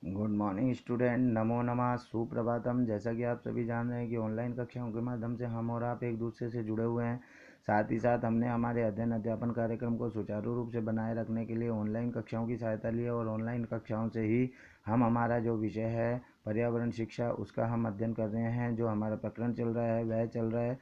Good morning student, नमो नमः, सुप्रभातम। जैसा कि आप सभी जान रहे हैं कि ऑनलाइन कक्षाओं के माध्यम से हम और आप एक दूसरे से जुड़े हुए हैं। साथ ही साथ हमने हमारे अध्ययन अध्यापन कार्यक्रम को सुचारू रूप से बनाए रखने के लिए ऑनलाइन कक्षाओं की सहायता ली है और ऑनलाइन कक्षाओं से ही हम हमारा जो विषय है पर्यावरण शिक्षा उसका हम अध्ययन कर रहे हैं। जो हमारा प्रकरण चल रहा है वह चल रहा है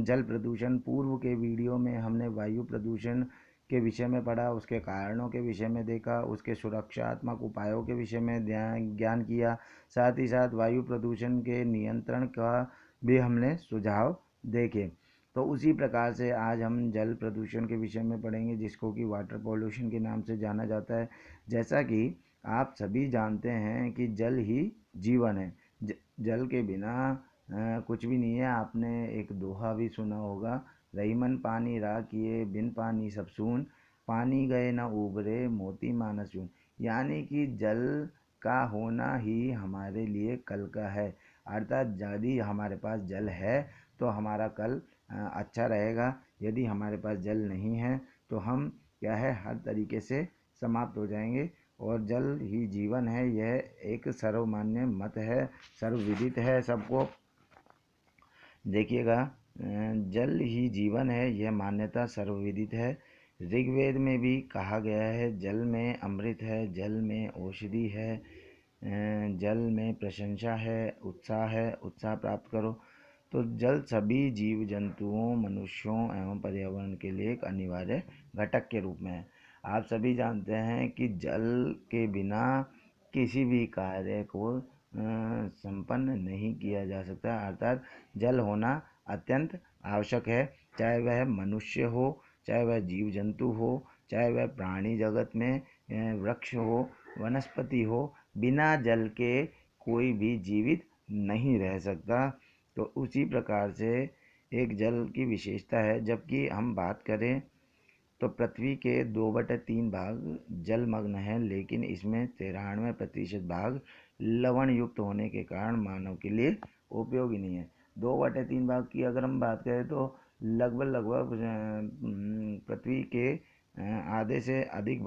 जल प्रदूषण। पूर्व के वीडियो में हमने वायु प्रदूषण के विषय में पढ़ा, उसके कारणों के विषय में देखा, उसके सुरक्षात्मक उपायों के विषय में ज्ञान किया। साथ ही साथ वायु प्रदूषण के नियंत्रण का भी हमने सुझाव देखे। तो उसी प्रकार से आज हम जल प्रदूषण के विषय में पढ़ेंगे, जिसको कि वाटर पॉल्यूशन के नाम से जाना जाता है। जैसा कि आप सभी जानते हैं कि जल ही जीवन है। जल के बिना कुछ भी नहीं है। आपने एक दोहा भी सुना होगा, रहीमन पानी रा किए बिन पानी सब सून, पानी गए न उबरे मोती मानस यूं। यानी कि जल का होना ही हमारे लिए कल का है। अर्थात यदि हमारे पास जल है तो हमारा कल अच्छा रहेगा। यदि हमारे पास जल नहीं है तो हम क्या है, हर तरीके से समाप्त हो जाएंगे। और जल ही जीवन है, यह एक सर्वमान्य मत है, सर्वविदित है सबको। देखिएगा, जल ही जीवन है, यह मान्यता सर्वविदित है। ऋग्वेद में भी कहा गया है, जल में अमृत है, जल में औषधि है, जल में प्रशंसा है, उत्साह प्राप्त करो। तो जल सभी जीव जंतुओं, मनुष्यों एवं पर्यावरण के लिए एक अनिवार्य घटक के रूप में है। आप सभी जानते हैं कि जल के बिना किसी भी कार्य को संपन्न नहीं किया जा सकता। अर्थात जल होना अत्यंत आवश्यक है। चाहे वह मनुष्य हो, चाहे वह जीव जंतु हो, चाहे वह प्राणी जगत में वृक्ष हो, वनस्पति हो, बिना जल के कोई भी जीवित नहीं रह सकता। तो उसी प्रकार से एक जल की विशेषता है। जबकि हम बात करें तो पृथ्वी के 2/3 भाग जलमग्न हैं, लेकिन इसमें 93% भाग लवण युक्त होने के कारण मानव के लिए उपयोगी नहीं है। 2/3 भाग की अगर हम बात करें तो लगभग पृथ्वी के आधे से अधिक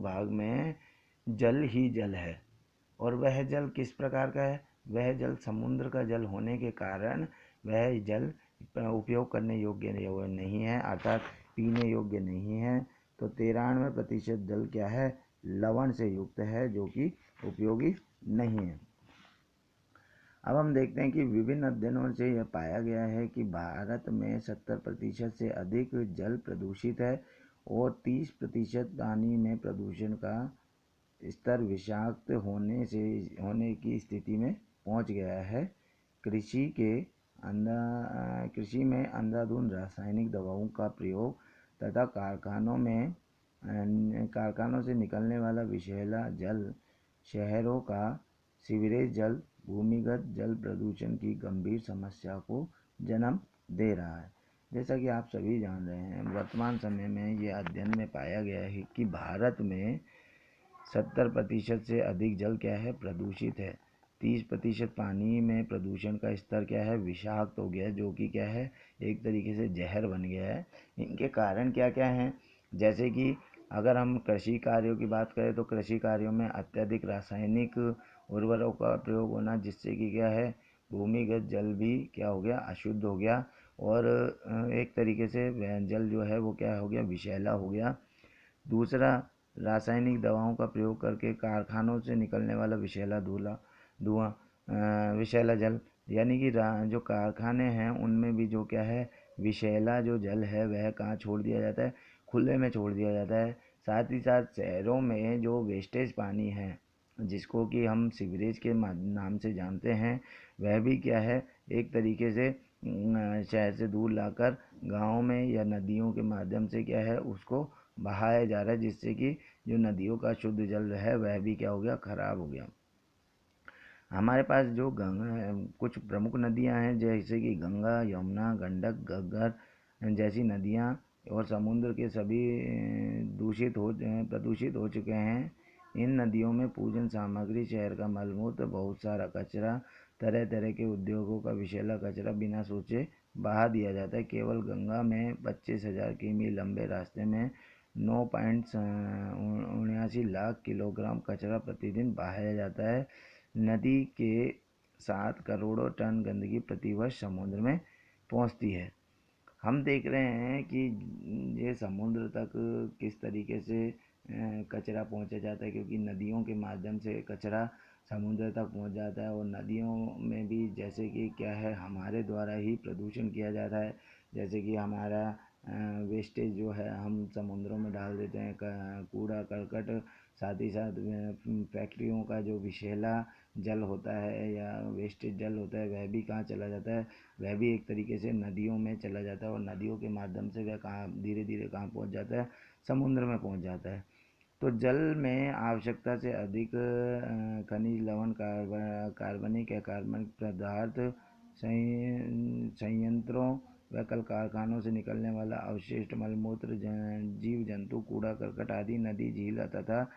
भाग में जल ही जल है। और वह जल किस प्रकार का है? वह जल समुद्र का जल होने के कारण वह जल उपयोग करने योग्य नहीं है, अर्थात पीने योग्य नहीं है। तो 93% जल क्या है, लवण से युक्त है, जो कि उपयोगी नहीं है। अब हम देखते हैं कि विभिन्न अध्ययनों से यह पाया गया है कि भारत में 70% से अधिक जल प्रदूषित है और 30% पानी में प्रदूषण का स्तर विषाक्त होने की स्थिति में पहुंच गया है। कृषि में अंधाधुंध रासायनिक दवाओं का प्रयोग तथा कारखानों से निकलने वाला विषैला जल, शहरों का सीवरेज जल, भूमिगत जल प्रदूषण की गंभीर समस्या को जन्म दे रहा है। जैसा कि आप सभी जान रहे हैं, वर्तमान समय में यह अध्ययन में पाया गया है कि भारत में 70% से अधिक जल क्या है, प्रदूषित है। 30% पानी में प्रदूषण का स्तर क्या है, विषाक्त हो गया है, जो कि क्या है, एक तरीके से जहर बन गया है। इनके कारण क्या क्या हैं? जैसे कि अगर हम कृषि कार्यों की बात करें तो कृषि कार्यों में अत्यधिक रासायनिक उर्वरकों का प्रयोग होना, जिससे कि क्या है, भूमिगत जल भी क्या हो गया, अशुद्ध हो गया। और एक तरीके से वह जल जो है वो क्या हो गया, विषैला हो गया। दूसरा, रासायनिक दवाओं का प्रयोग करके कारखानों से निकलने वाला विषैला जल, यानी कि जो कारखाने हैं उनमें भी जो क्या है, विषैला जो जल है वह कहाँ छोड़ दिया जाता है, खुले में छोड़ दिया जाता है। साथ ही साथ शहरों में जो वेस्टेज पानी है, जिसको कि हम सीवरेज के नाम से जानते हैं, वह भी क्या है, एक तरीके से शहर से दूर लाकर गाँव में या नदियों के माध्यम से क्या है, उसको बहाया जा रहा है, जिससे कि जो नदियों का शुद्ध जल है वह भी क्या हो गया, खराब हो गया। हमारे पास जो गंगा, कुछ प्रमुख नदियां हैं, जैसे कि गंगा, यमुना, गंडक, घग्गर जैसी नदियां, और समुद्र के सभी प्रदूषित हो चुके हैं। इन नदियों में पूजन सामग्री, शहर का मलमूत्र, बहुत सारा कचरा, तरह तरह के उद्योगों का विषैला कचरा बिना सोचे बहा दिया जाता है। केवल गंगा में 25,000 किमी लंबे रास्ते में 9.79 लाख किलोग्राम कचरा प्रतिदिन बहाया जाता है। नदी के 7 करोड़ टन गंदगी प्रतिवर्ष समुद्र में पहुंचती है। हम देख रहे हैं कि ये समुद्र तक किस तरीके से कचरा पहुंचा जाता है, क्योंकि नदियों के माध्यम से कचरा समुद्र तक पहुंच जाता है। और नदियों में भी जैसे कि क्या है, हमारे द्वारा ही प्रदूषण किया जाता है। जैसे कि हमारा वेस्टेज जो है हम समुद्रों में डाल देते हैं, कूड़ा करकट, साथ ही साथ फैक्ट्रियों का जो विषैला जल होता है या वेस्टेज जल होता है वह भी कहाँ चला जाता है, वह भी एक तरीके से नदियों में चला जाता है। और नदियों के माध्यम से वह कहाँ धीरे धीरे कहाँ पहुँच जाता है, समुद्र में पहुँच जाता है। तो जल में आवश्यकता से अधिक खनिज लवण, कार्बनिक या कार्बनिक पदार्थ, संयंत्रों व कल कारखानों से निकलने वाला अवशिष्ट मलमूत्र, जीव जंतु, कूड़ा करकट आदि नदी, झील तथा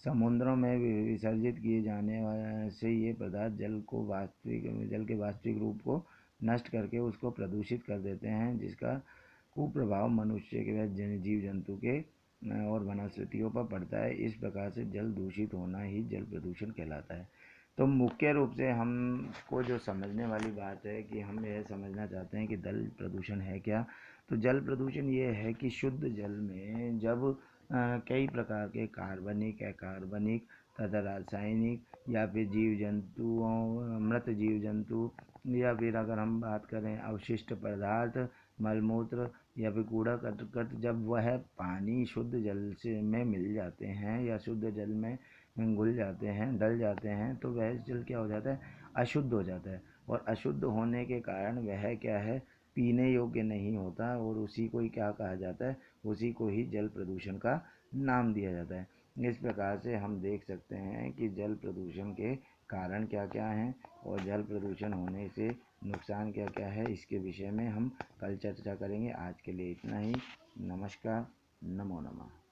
समुद्रों में विसर्जित किए जाने से ये पदार्थ जल के वास्तविक रूप को नष्ट करके उसको प्रदूषित कर देते हैं, जिसका कुप्रभाव मनुष्य के व जीव जंतु के और वनस्पतियों पर पड़ता है। इस प्रकार से जल दूषित होना ही जल प्रदूषण कहलाता है। तो मुख्य रूप से हमको जो समझने वाली बात है कि हम यह समझना चाहते हैं कि जल प्रदूषण है क्या। तो जल प्रदूषण ये है कि शुद्ध जल में जब कई प्रकार के कार्बनिक, अकार्बनिक तथा रासायनिक या फिर जीव जंतुओं, मृत जीव जंतु, या फिर अगर हम बात करें अवशिष्ट पदार्थ, मलमूत्र या फिर कूड़ा करकट, जब वह पानी शुद्ध जल से में मिल जाते हैं या शुद्ध जल में घुल जाते हैं, डल जाते हैं, तो वह जल क्या हो जाता है, अशुद्ध हो जाता है। और अशुद्ध होने के कारण वह क्या है, पीने योग्य नहीं होता। और उसी को ही क्या कहा जाता है, उसी को ही जल प्रदूषण का नाम दिया जाता है। इस प्रकार से हम देख सकते हैं कि जल प्रदूषण के कारण क्या क्या हैं और जल प्रदूषण होने से नुकसान क्या क्या है, इसके विषय में हम कल चर्चा करेंगे। आज के लिए इतना ही। नमस्कार। नमो नमः।